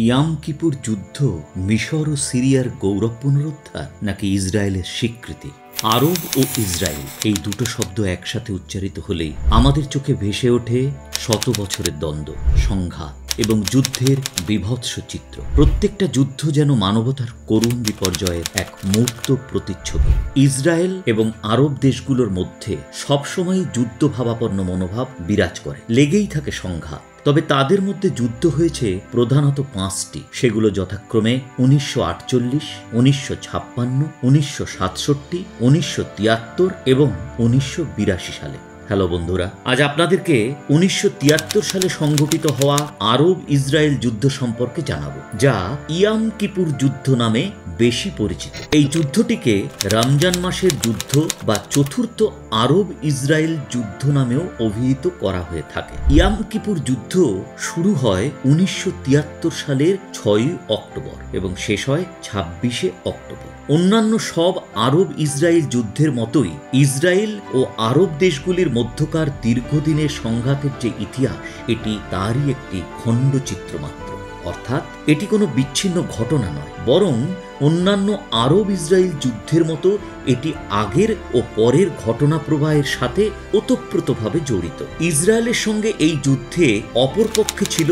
Yam কিপুর যুদ্ধ মিশর ও সিরিয়ার গৌরব পুনরুদ্ধার নাকি ইসরায়েলের স্বীকৃতি? আরব ও ইসরায়েল এই দুটো শব্দ একসাথে উচ্চারিত হলেই আমাদের চোখে ভেসে ওঠে শত বছরের দ্বন্দ্ব, সংঘাত এবং যুদ্ধের বীভৎস চিত্র। প্রত্যেকটা যুদ্ধ যেন মানবতার করুণ বিপর্যয়ের এক মূর্ত প্রতিচ্ছবি। ইসরায়েল এবং আরব দেশগুলোর মধ্যে সবসময় যুদ্ধভাবাপন্ন মনোভাব বিরাজ করে, লেগেই থাকে সংঘাত। তবে তাদের মধ্যে যুদ্ধ হয়েছে প্রধানত 5টি। সেগুলো যথাক্রমে 1948, 1956, 1967, 1973 এবং 1982 সালে। হ্যালো বন্ধুরা, আজ আপনাদেরকে 1973 সালে সংঘটিত হওয়া আরব ইসরায়েল যুদ্ধ সম্পর্কে জানাবো, যা ইয়াম কিপুর যুদ্ধ নামে বেশি পরিচিত। এই যুদ্ধটিকে রমজান মাসের যুদ্ধ বা চতুর্থ আরব ইসরায়েল যুদ্ধ নামেও অভিহিত করা হয়ে থাকে। ইয়াম কিপুর যুদ্ধ শুরু হয় 1973 সালের 6 অক্টোবর এবং শেষ হয় 26 অক্টোবর। অন্যান্য সব আরব ইসরায়েল যুদ্ধের মতোই ইসরায়েল ও আরব দেশগুলির মধ্যকার দীর্ঘদিনের সংঘাতের যে ইতিহাস, এটি তারই একটি খণ্ডচিত্র মাত্র। অর্থাৎ এটি কোনো বিচ্ছিন্ন ঘটনা নয়, বরং অন্যান্য আরব ইসরায়েল যুদ্ধের মতো এটি আগের ও পরের ঘটনা প্রবাহের সাথে ওতপ্রোতভাবে জড়িত। ইসরায়েলের সঙ্গে এই যুদ্ধে অপরপক্ষে ছিল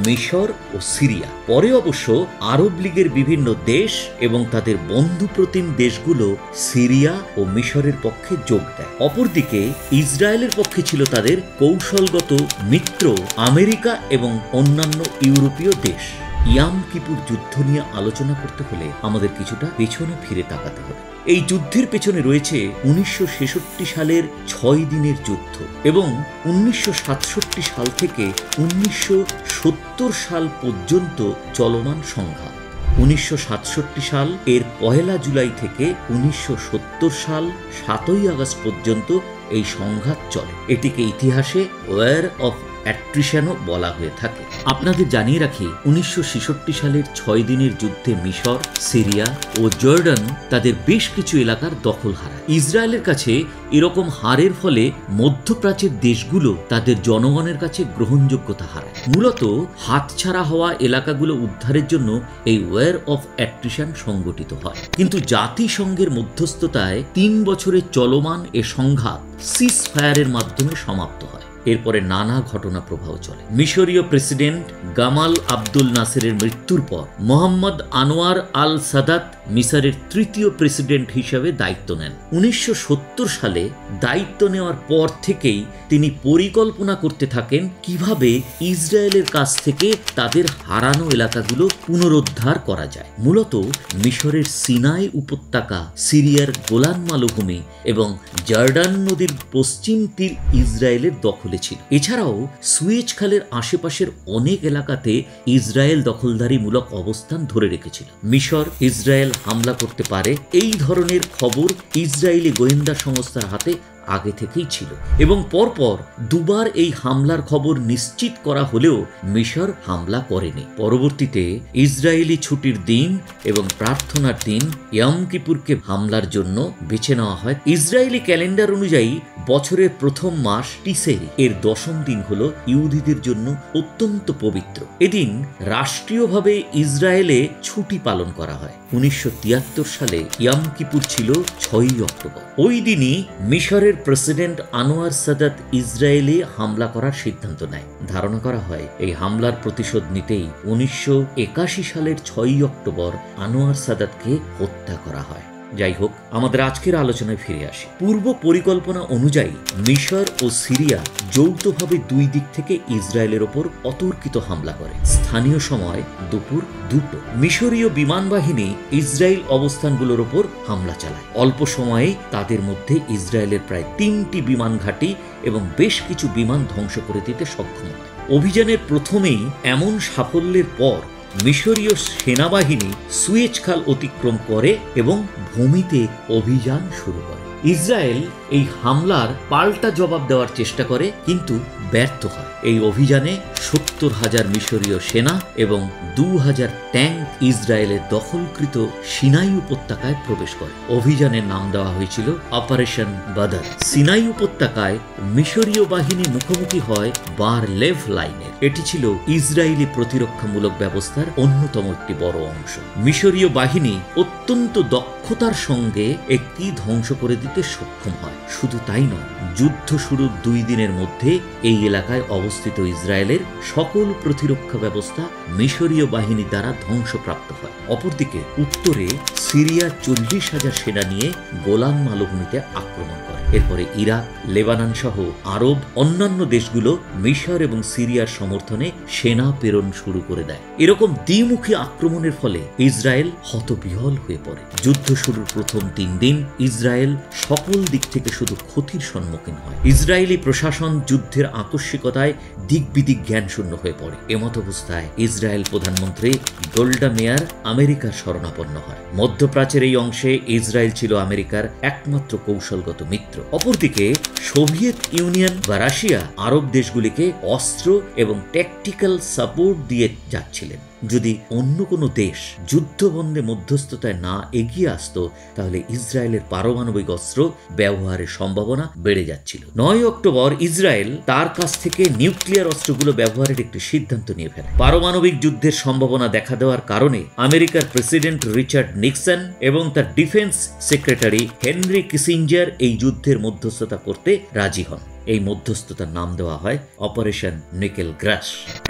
মিশর ও সিরিয়া। পরে অবশ্য আরব লীগের বিভিন্ন দেশ এবং তাদের বন্ধুপ্রতিম দেশগুলো সিরিয়া ও মিশরের পক্ষে যোগ দেয়। অপরদিকে ইসরায়েলের পক্ষে ছিল তাদের কৌশলগত মিত্র আমেরিকা এবং অন্যান্য ইউরোপীয় দেশ। ইয়াম কিপুর যুদ্ধ নিয়ে আলোচনা করতে হলে আমাদের কিছুটা পেছনে ফিরে তাকাতে হবে। এই যুদ্ধের পেছনে রয়েছে 1966 সালের 6 দিনের যুদ্ধ এবং 1967 সাল থেকে 1970 সাল পর্যন্ত চলমান সংঘাত। 1967 সাল এর 1 জুলাই থেকে 1970 সাল 7 আগস্ট পর্যন্ত এই সংঘাত চলে। এটিকে ইতিহাসে ওয়ার অফ অ্যাট্রিশনও বলা হয়ে থাকে। আপনাদের জানিয়ে রাখি, 1966 সালের 6 দিনের যুদ্ধে মিশর, সিরিয়া ও জর্ডান তাদের বেশ কিছু এলাকার দখল হারায়। ইসরায়েলের কাছে এরকম হারের ফলে মধ্যপ্রাচ্যের দেশগুলো তাদের জনগণের কাছে গ্রহণযোগ্যতা হারায়। মূলত হাতছাড়া হওয়া এলাকাগুলো উদ্ধারের জন্য এই ওয়ার অফ অ্যাট্রিশন সংগঠিত হয়। কিন্তু জাতিসংঘের মধ্যস্থতায় 3 বছরের চলমান এ সংঘাত সিজ ফায়ারের মাধ্যমে সমাপ্ত হয়। এরপরে নানা ঘটনা প্রবাহ চলে। মিশরীয় প্রেসিডেন্ট গামাল আব্দুল নাসেরের মৃত্যুর পর মোহাম্মদ আনোয়ার আল সাদাত মিশরের 3য় প্রেসিডেন্ট হিসেবে দায়িত্ব নেন। 1970 সালে দায়িত্ব নেওয়ার পর থেকেই তিনি পরিকল্পনা করতে থাকেন কিভাবে ইসরায়েলের কাছ থেকে তাদের হারানো এলাকাগুলো পুনরুদ্ধার করা যায়। মূলত মিশরের সিনাই উপত্যকা, সিরিয়ার গোলান মালভূমি এবং জর্ডান নদীর পশ্চিম তীর ইসরায়েলের দখলে ছিল। এছাড়াও সুয়েজ খালের আশেপাশের অনেক এলাকাতে ইসরায়েল দখলদারিমূলক অবস্থান ধরে রেখেছিল। মিশর ইসরায়েল হামলা করতে পারে এই ধরনের খবর ইসরায়েলি গোয়েন্দা সংস্থার হাতে আগে থেকেই ছিল এবং পরপর দুবার এই হামলার খবর নিশ্চিত করা হলেও মিশর হামলা করেনি। পরবর্তীতে ইসরায়েলি ছুটির দিন এবং প্রার্থনার দিন ইয়াম কিপুরকে হামলার জন্য বেছে নেওয়া হয়। ইসরায়েলি ক্যালেন্ডার অনুযায়ী বছরের প্রথম মাস টিসেরি এর 10ম দিন হলো ইহুদিদের জন্য অত্যন্ত পবিত্র। এদিন রাষ্ট্রীয়ভাবে ইসরায়েলে ছুটি পালন করা হয়। 1973 সালে ইয়াম কিপুর ছিল 6 অক্টোবর। ওই দিনই মিশরের প্রেসিডেন্ট আনোয়ার সাদাত ইসরায়েলে হামলা করার সিদ্ধান্ত নেয়। ধারণা করা হয় এই হামলার প্রতিশোধ নিতেই 1981 সালের 6 অক্টোবর আনোয়ার সাদাতকে হত্যা করা হয়। যাই হোক, আমাদের আজকের আলোচনায় ফিরে আসি। পূর্ব পরিকল্পনা অনুযায়ী মিশর ও সিরিয়া যৌথভাবে 2 দিক থেকে ইসরায়েলের ওপর অতর্কিত হামলা করে। স্থানীয় সময় দুপুর 2টো। মিশরীয় বিমান বাহিনী ইসরায়েল অবস্থানগুলোর ওপর হামলা চালায়। অল্প সময়েই তাদের মধ্যে ইসরায়েলের প্রায় 3টি বিমান ঘাঁটি এবং বেশ কিছু বিমান ধ্বংস করে দিতে সক্ষম হয়। অভিযানের প্রথমেই এমন সাফল্যের পর মিশরীয় সেনাবাহিনী সুয়েজ খাল অতিক্রম করে এবং ভূমিতে অভিযান শুরু করে। ইসরায়েল এই হামলার পাল্টা জবাব দেওয়ার চেষ্টা করে, কিন্তু ব্যর্থ হয়। এই অভিযানে 70,000 মিশরীয় সেনা এবং 2,000 ট্যাঙ্ক ইসরায়েলের দখলকৃত সিনাই উপত্যকায় প্রবেশ করে। অভিযানের নাম দেওয়া হয়েছিল অপারেশন বাদর। সিনাই উপত্যকায় মিশরীয় বাহিনী মুখোমুখি হয় বার-লেভ লাইনের। এটি ছিল ইসরায়েলি প্রতিরক্ষামূলক ব্যবস্থার অন্যতম একটি বড় অংশ। মিশরীয় বাহিনী অত্যন্ত দক্ষতার সঙ্গে একটি ধ্বংস করে দিতে সক্ষম হয়। শুধু তাই নয়, যুদ্ধ শুরুর 2 দিনের মধ্যে এই এলাকায় অবস্থিত ইসরায়েলের সকল প্রতিরক্ষা ব্যবস্থা মিশরীয় বাহিনী দ্বারা ধ্বংসপ্রাপ্ত হয়। অপরদিকে উত্তরে সিরিয়া 40,000 সেনা নিয়ে গোলান মালভূমিতে আক্রমণ করে। এরপরে ইরাক, লেবানন সহ আরব অন্যান্য দেশগুলো মিশর এবং সিরিয়ার সমর্থনে সেনা প্রেরণ শুরু করে দেয়। এরকম দ্বিমুখী আক্রমণের ফলে ইসরায়েল হতবিহ্বল হয়ে পড়ে। যুদ্ধ শুরুর প্রথম 3 দিন ইসরায়েল সকল দিক থেকে শুধু ক্ষতির সম্মুখীন হয়। ইসরায়েলি প্রশাসন যুদ্ধের আকস্মিকতায় দিকবিদিক জ্ঞানশূন্য হয়ে পড়ে। এমত অবস্থায় ইসরায়েল প্রধানমন্ত্রী গোল্ডা মেয়ার আমেরিকার শরণাপন্ন হয়। মধ্যপ্রাচ্যের এই অংশে ইসরায়েল ছিল আমেরিকার একমাত্র কৌশলগত মিত্র। অপরদিকে সোভিয়েত ইউনিয়ন বা রাশিয়া আরব দেশগুলিকে অস্ত্র এবং ট্যাকটিক্যাল সাপোর্ট দিয়ে যাচ্ছিলেন। যদি অন্য কোনো দেশ যুদ্ধবন্ধে মধ্যস্থতায় না এগিয়ে আসতো, তাহলে ইসরায়েলের পারমাণবিক অস্ত্র ব্যবহারের সম্ভাবনা বেড়ে যাচ্ছিল। 9 অক্টোবর ইসরায়েল তার কাছ থেকে নিউক্লিয়ার অস্ত্রগুলো ব্যবহারের একটি সিদ্ধান্ত নিয়ে ফেলে। পারমাণবিক যুদ্ধের সম্ভাবনা দেখা দেওয়ার কারণে আমেরিকার প্রেসিডেন্ট রিচার্ড নিক্সন এবং তার ডিফেন্স সেক্রেটারি হেনরি কিসিঞ্জার এই যুদ্ধের মধ্যস্থতা করতে রাজি হন। এই মধ্যস্থতার নাম দেওয়া হয় অপারেশন নিকেল গ্রাস।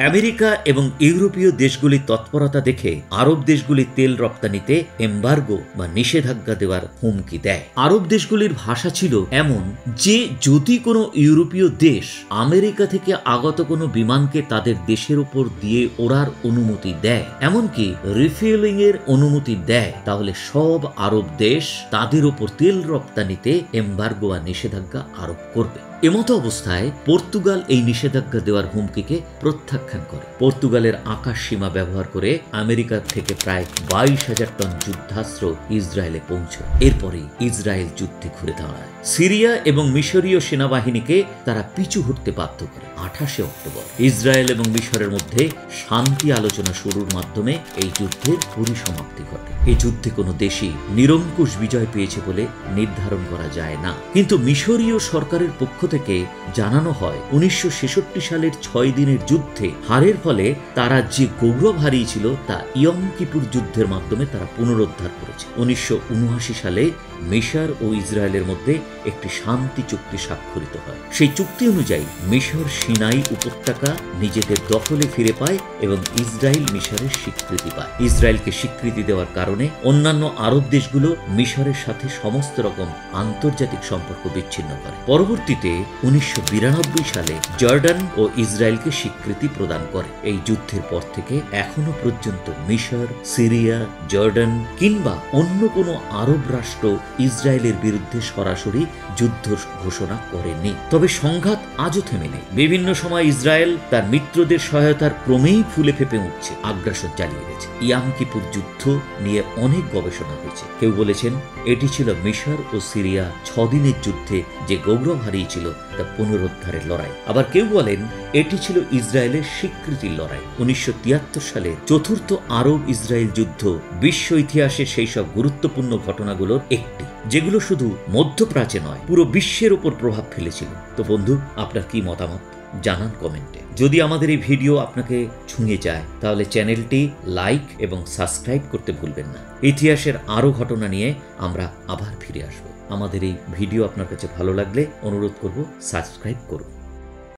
আমেরিকা এবং ইউরোপীয় দেশগুলির তৎপরতা দেখে আরব দেশগুলি তেল রপ্তানিতে এমবার্গো বা নিষেধাজ্ঞা দেওয়ার হুমকি দেয়। আরব দেশগুলির ভাষা ছিল এমন যে যদি কোনো ইউরোপীয় দেশ আমেরিকা থেকে আগত কোনো বিমানকে তাদের দেশের উপর দিয়ে ওড়ার অনুমতি দেয়, এমনকি রিফুয়েলিং এর অনুমতি দেয়, তাহলে সব আরব দেশ তাদের উপর তেল রপ্তানিতে এমবার্গো বা নিষেধাজ্ঞা আরোপ করবে। এমতো অবস্থায় পর্তুগাল এই নিষেধাজ্ঞা দেওয়ার হুমকিকে প্রত্যাখ্যান করে। পর্তুগালের আকাশ সীমা ব্যবহার করে আমেরিকা থেকে প্রায় 22,000 টন যুদ্ধাস্ত্র ইসরায়েলে পৌঁছয়। এরপরে ইসরায়েল যুদ্ধে ঘুরে দাঁড়ায়। সিরিয়া এবং মিশরীয় সেনাবাহিনীকে তারা পিছু হটতে বাধ্য করে। 28 অক্টোবর ইসরায়েল এবং মিশরের মধ্যে শান্তি আলোচনা শুরুর মাধ্যমে এই যুদ্ধের পরিসমাপ্তি ঘটে। এই যুদ্ধে কোনো দেশই নিরঙ্কুশ বিজয় পেয়েছে বলে নির্ধারণ করা যায় না, কিন্তু মিশরীয় সরকারের পক্ষ থেকে জানানো হয় 1966 সালের 6 দিনের যুদ্ধে হারের ফলে তারা যে গৌরব হারিয়েছিল তা ইয়ম কিপুর যুদ্ধের মাধ্যমে তারা পুনরুদ্ধার করেছে। 1979 সালে মিশর ও ইসরায়েলের মধ্যে একটি শান্তি চুক্তি স্বাক্ষরিত হয়। সেই চুক্তি অনুযায়ী মিশর সিনাই উপত্যকা নিজেদের দখলে ফিরে পায় এবং ইসরায়েল মিশরের স্বীকৃতি পায়। ইসরায়েলকে স্বীকৃতি দেওয়ার কারণে অন্যান্য আরব দেশগুলো মিশরের সাথে সমস্ত রকম আন্তর্জাতিক সম্পর্ক বিচ্ছিন্ন করে। পরবর্তীতে 1992 সালে জর্ডান ও ইসরায়েলকে স্বীকৃতি প্রদান করে। এই যুদ্ধের পর থেকে এখনো পর্যন্ত মিশর, সিরিয়া, জর্ডান কিংবা অন্য কোনো আরব রাষ্ট্র ইসরায়েলের বিরুদ্ধে সরাসরি যুদ্ধ ঘোষণা করেনি। তবে সংঘাত আজও থেমে নেই। বিভিন্ন সময় ইসরায়েল তার মিত্রদের সহায়তার ক্রমেই ফুলে ফেপে উঠছে, আগ্রাসন চালিয়ে গেছে। ইয়াম কিপুর যুদ্ধ নিয়ে অনেক গবেষণা হয়েছে। কেউ বলেছেন এটি ছিল মিশর ও সিরিয়া 6 দিনের যুদ্ধে যে গৌরব হারিয়েছিল তা পুনরুদ্ধারের লড়াই। আবার কেউ বলেন এটি ছিল ইসরায়েলের স্বীকৃতির লড়াই। 1973 সালে চতুর্থ আরব ইসরায়েল যুদ্ধ বিশ্ব ইতিহাসে সেই সব গুরুত্বপূর্ণ ঘটনাগুলোর একটি, যেগুলো শুধু মধ্যপ্রাচ্যে নয় পুরো বিশ্বের উপর প্রভাব ফেলেছিল। তো বন্ধু, আপনার কি মতামত জানান কমেন্টে। যদি আমাদের এই ভিডিও আপনাকে ছুঁয়ে যায় তাহলে চ্যানেলটি লাইক এবং সাবস্ক্রাইব করতে ভুলবেন না। ইতিহাসের আরও ঘটনা নিয়ে আমরা আবার ফিরে আসব। আমাদের এই ভিডিও আপনার কাছে ভালো লাগলে অনুরোধ করব সাবস্ক্রাইব করুন।